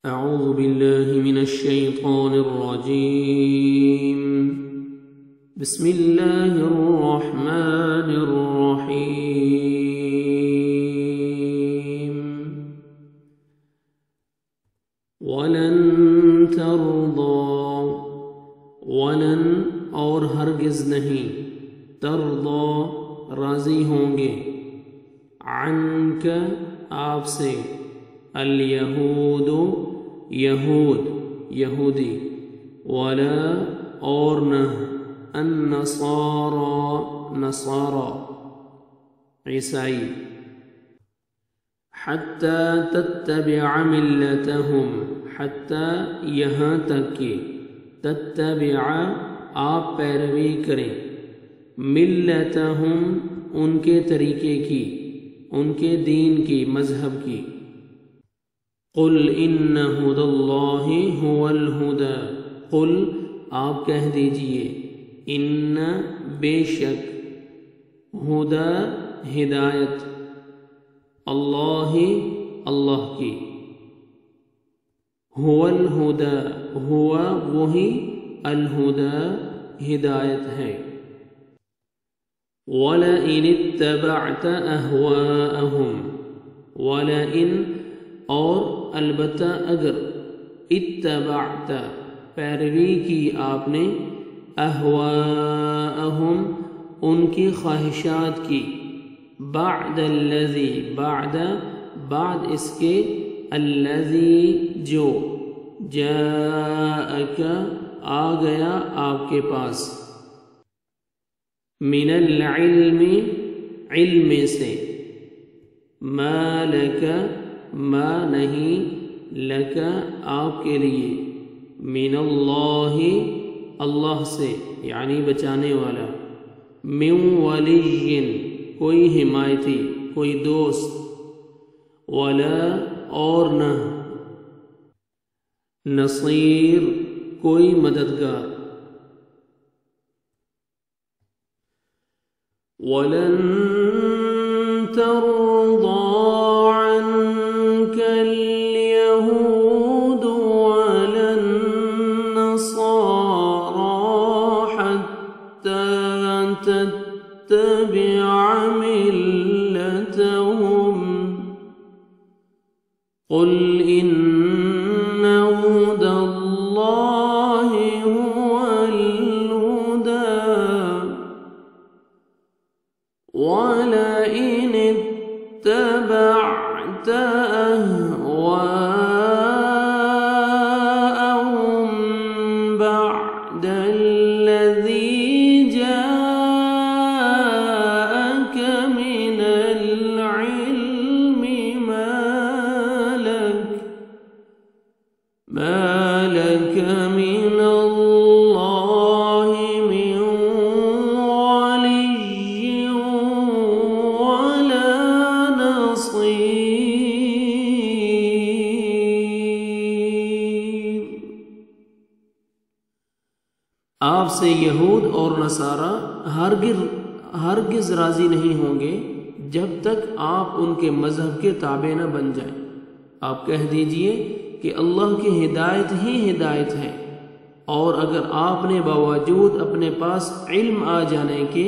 أعوذ بالله من الشيطان الرجيم. بسم الله الرحمن الرحيم. ولن ترضى، ولن اور ہرگز نہیں، ترضى راضی ہوں گے، عنک آپ سے، الیہود یہود یہودی، ولا اور نہ، النصارى نصارى عیسائی، حتی تتبع ملتهم، حتی یہاں تک کہ، تتبع آپ پیروی کریں، ملتهم ان کے طریقے کی، ان کے دین کی، مذہب کی. قل ان ہدی اللہ هو الہدی، قل آپ کہہ دیجئے، ان بے شک، ہدی ہدایت، اللہ اللہ کی، هو الہدی ہوا وہی، الہدی ہدایت ہے. وَلَئِنِ اتَّبَعْتَ أَهْوَاءَهُمْ، وَلَئِن اور البتہ اگر، اتبعت پیروی کی آپ نے، اہواءہم ان کی خواہشات کی، بعد الذی بعد اس کے، الذی جو، جاءک آ گیا آپ کے پاس، من العلم علم سے، ما لک ما نہیں، لک آپ کے لیے، من اللہ اللہ سے یعنی بچانے والا، من ولی کوئی حمایتی، کوئی دوست، ولا اور نہ، نصیر کوئی مددگار. وَلَن تَرْضَىٰ عَنكَ الْيَهُودُ وَلَا النَّصَارَىٰ حَتَّىٰ تَتَّبِعَ مِلَّتَهُمْ. قُلْ إِنَّ هُدَى اللَّهِ هُوَ الْهُدَىٰ وَلَئِنِ اتَّبَعْتَ أَهْوَاءَهُمْ بَعْدَ الَّذِي جَاءَكَ مِنَ الْعِلْمِ مَا لَكَ مِنَ اللَّهِ مِنْ وَلِيٍّ وَلَا نَصِيرٍ. آپ سے یہود اور نصارہ ہرگز راضی نہیں ہوں گے جب تک آپ ان کے مذہب کے تابع نہ بن جائیں. آپ کہہ دیجئے کہ اللہ کی ہدایت ہی ہدایت ہے، اور اگر آپ نے باوجود اپنے پاس علم آ جانے کے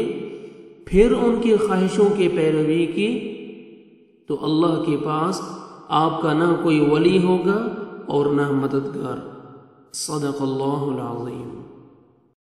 پھر ان کی خواہشوں کی پیروی کی تو اللہ کے پاس آپ کا نہ کوئی ولی ہوگا اور نہ مددگار. صدق اللہ العظیم.